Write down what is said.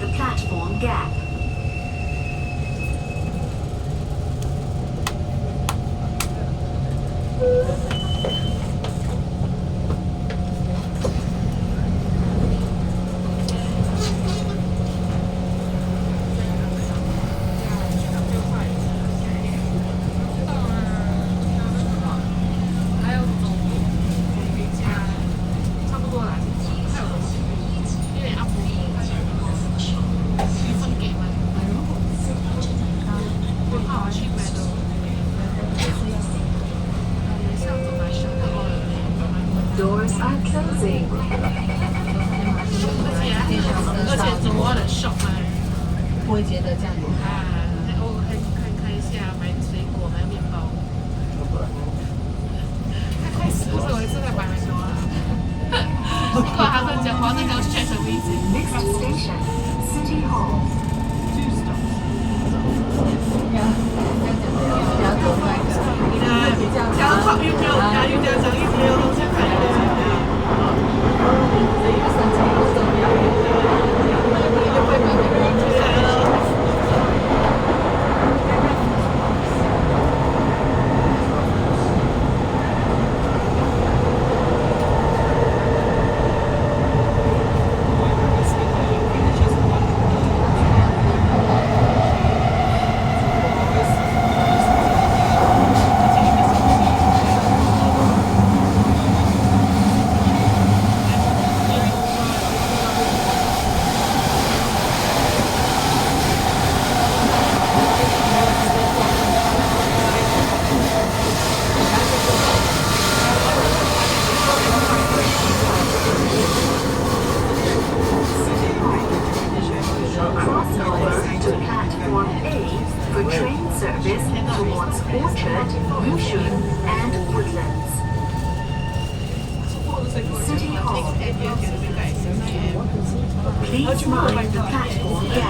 the platform gap. Doors are closing. 而且主播很爽啊！不会觉得这样子。我看一下，买水果，买面包。他开始不是我一次在买很多啊。结果他在讲话，那个 share 什么意思 Next station, City Hall. 不要走快的，比较要考虑没有压力，这样讲一直有东西看。所以就算走路走比较远，你就会把那个人追上去。Crossover to platform A for train service towards Orchard, Yishun, and Woodlands. City Hall. Please mind the platform gap.